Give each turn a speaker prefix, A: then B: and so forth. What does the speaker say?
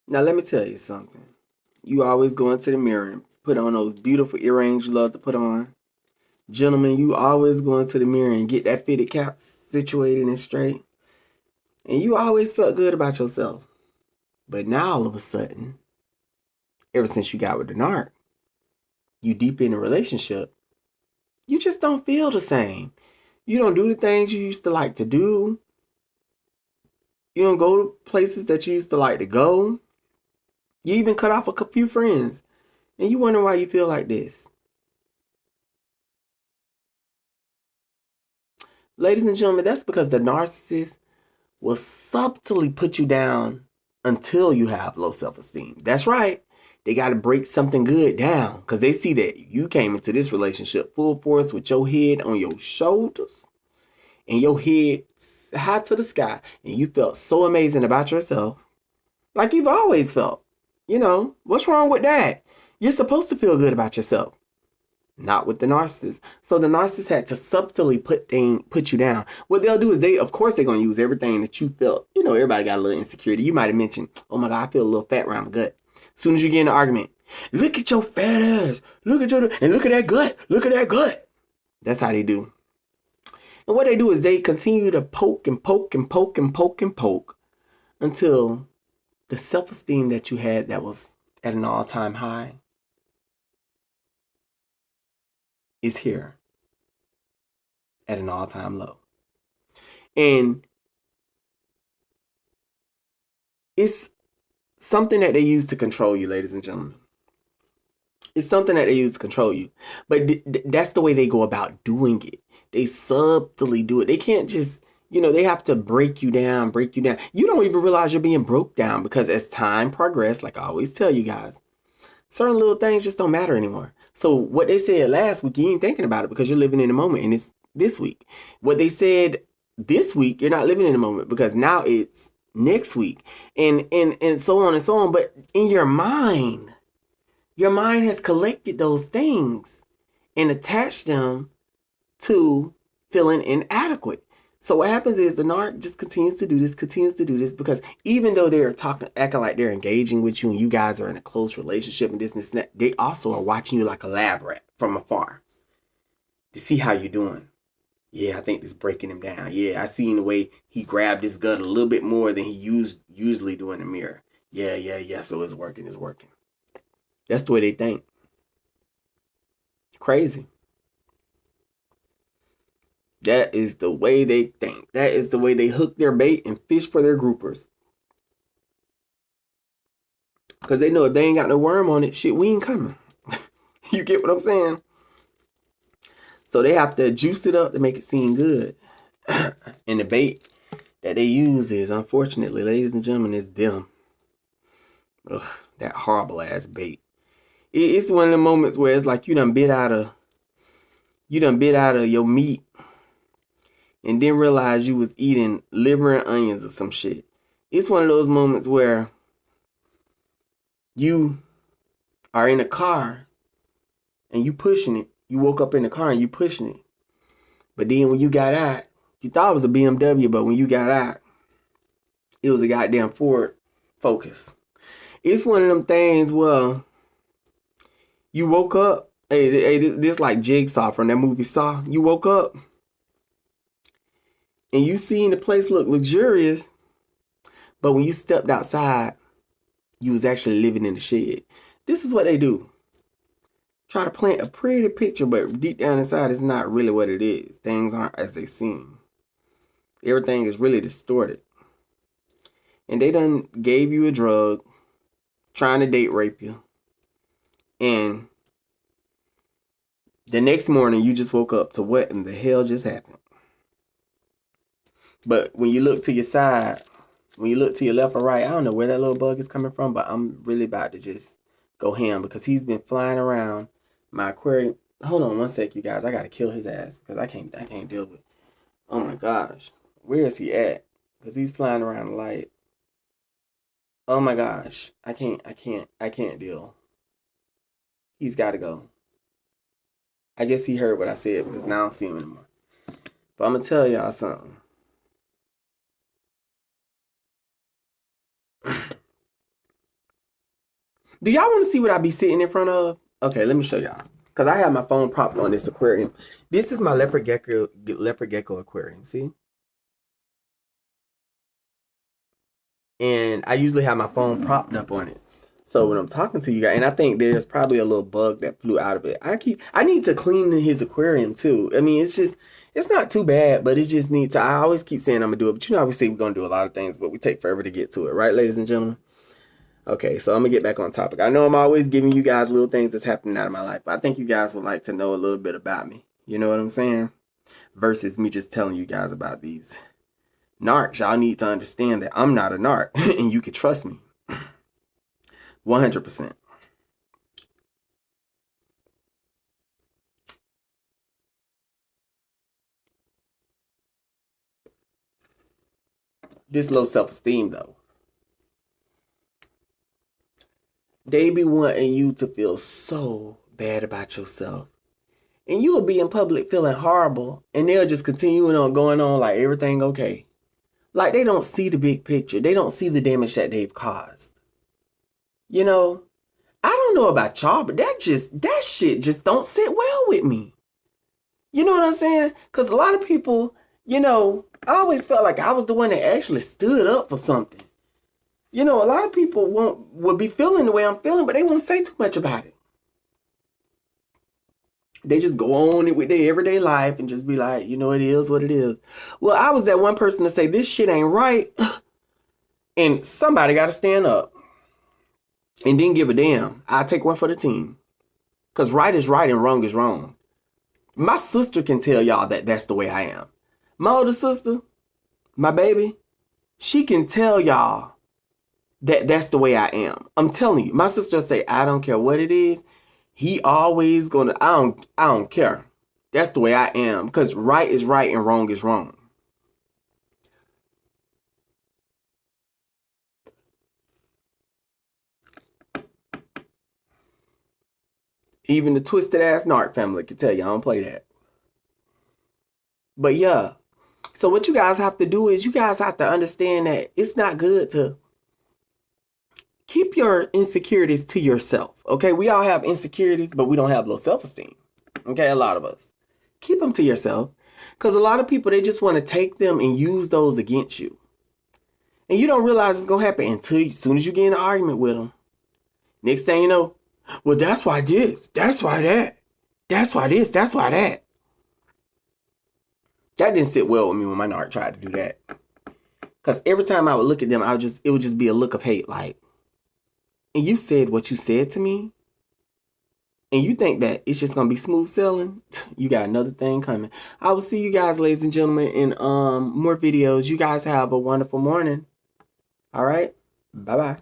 A: Now let me tell you something. You always go into the mirror and put on those beautiful earrings you love to put on. Gentlemen, you always go into the mirror and get that fitted cap situated and straight. And you always felt good about yourself. But now all of a sudden, ever since you got with the narc, you deep in a relationship, you just don't feel the same. You don't do the things you used to like to do. You don't go to places that you used to like to go. You even cut off a few friends. And you wonder why you feel like this. Ladies and gentlemen, that's because the narcissist will subtly put you down until you have low self-esteem. That's right. They got to break something good down because they see that you came into this relationship full force with your head on your shoulders and your head high to the sky, and you felt so amazing about yourself, like you've always felt. What's wrong with that? You're supposed to feel good about yourself. Not with the narcissist. So the narcissist had to subtly put you down. What they'll do is of course, they're gonna use everything that you felt. Everybody got a little insecurity. You might have mentioned, "Oh my God, I feel a little fat around my gut." As soon as you get in an argument, look at your fat ass. Look at that gut. Look at that gut. That's how they do. And what they do is they continue to poke and poke and poke and poke and poke until the self-esteem that you had that was at an all-time high is here at an all-time low. And it's something that they use to control you, ladies and gentlemen. It's something that they use to control you. But that's the way they go about doing it. They subtly do it. They can't just, they have to break you down, break you down. You don't even realize you're being broke down because as time progresses, like I always tell you guys, certain little things just don't matter anymore. So what they said last week, you ain't thinking about it because you're living in the moment, and it's this week. What they said this week, you're not living in the moment because now it's next week, and so on and so on. But in your mind has collected those things and attached them to feeling inadequate. So what happens is the narc just continues to do this, because even though they're acting like they're engaging with you and you guys are in a close relationship and this and that, they also are watching you like a lab rat from afar to see how you're doing. Yeah, I think this is breaking him down. Yeah, I seen the way he grabbed his gut a little bit more than he usually do in the mirror. Yeah. So it's working. That's the way they think. Crazy. That is the way they think. That is the way they hook their bait and fish for their groupers. Because they know if they ain't got no worm on it, shit, we ain't coming. You get what I'm saying? So they have to juice it up to make it seem good. And the bait that they use is, unfortunately, ladies and gentlemen, is them. Ugh, that horrible ass bait. It's one of the moments where it's like you done bit out of your meat and didn't realize you was eating liver and onions or some shit. It's one of those moments where you are in a car and you pushing it. You woke up in the car and you pushing it. But then when you got out, you thought it was a BMW, but when you got out, it was a goddamn Ford Focus. It's one of them things where you woke up. Hey, this like Jigsaw from that movie Saw. You woke up and you seen the place look luxurious, but when you stepped outside, you was actually living in the shed. This is what they do. Try to plant a pretty picture, but deep down inside, it's not really what it is. Things aren't as they seem. Everything is really distorted. And they done gave you a drug, trying to date rape you. And the next morning, you just woke up to what in the hell just happened. But when you look to your side, when you look to your left or right, I don't know where that little bug is coming from, but I'm really about to just go ham because he's been flying around my aquarium. Hold on one sec, you guys. I gotta kill his ass because I can't deal with it. Oh my gosh. Where is he at? Because he's flying around the light. Oh my gosh. I can't deal. He's gotta go. I guess he heard what I said because now I don't see him anymore. But I'm gonna tell y'all something. Do y'all want to see what I be sitting in front of? Okay, let me show y'all. Because I have my phone propped on this aquarium. This is my leopard gecko aquarium. See? And I usually have my phone propped up on it. So when I'm talking to you guys, and I think there's probably a little bug that flew out of it. I need to clean his aquarium too. I mean, it's not too bad, but it just needs to, I always keep saying I'm gonna do it, but obviously we're gonna do a lot of things, but we take forever to get to it, right, ladies and gentlemen? Okay, so I'm gonna get back on topic. I know I'm always giving you guys little things that's happening out of my life, but I think you guys would like to know a little bit about me. You know what I'm saying? Versus me just telling you guys about these narcs. Y'all need to understand that I'm not a narc, and you can trust me. 100%. This low self-esteem, though. They be wanting you to feel so bad about yourself. And you'll be in public feeling horrible, and they'll just continuing on going on like everything okay. Like they don't see the big picture. They don't see the damage that they've caused. You know, I don't know about y'all, but that shit just don't sit well with me. You know what I'm saying? Because a lot of people, I always felt like I was the one that actually stood up for something. A lot of people would be feeling the way I'm feeling, but they won't say too much about it. They just go on with their everyday life and just be like, it is what it is. Well, I was that one person to say, this shit ain't right. And somebody got to stand up. And didn't give a damn. I take one for the team. Because right is right and wrong is wrong. My sister can tell y'all that that's the way I am. My older sister, my baby, she can tell y'all that that's the way I am. I'm telling you. My sister will say, I don't care what it is. He always gonna, I don't care. That's the way I am. Because right is right and wrong is wrong. Even the twisted ass narc family can tell you I don't play that. But yeah. So what you guys have to do is you guys have to understand that it's not good to keep your insecurities to yourself. Okay, we all have insecurities, but we don't have low self-esteem. Okay, a lot of us. Keep them to yourself. Because a lot of people, they just want to take them and use those against you. And you don't realize it's going to happen until as soon as you get in an argument with them. Next thing you know, well, that's why this, that's why that, that's why this, that's why that. That didn't sit well with me when my narc tried to do that. Because every time I would look at them, it would just be a look of hate. Like, and you said what you said to me, and you think that it's just going to be smooth sailing? You got another thing coming. I will see you guys, ladies and gentlemen, in more videos. You guys have a wonderful morning. All right? Bye-bye.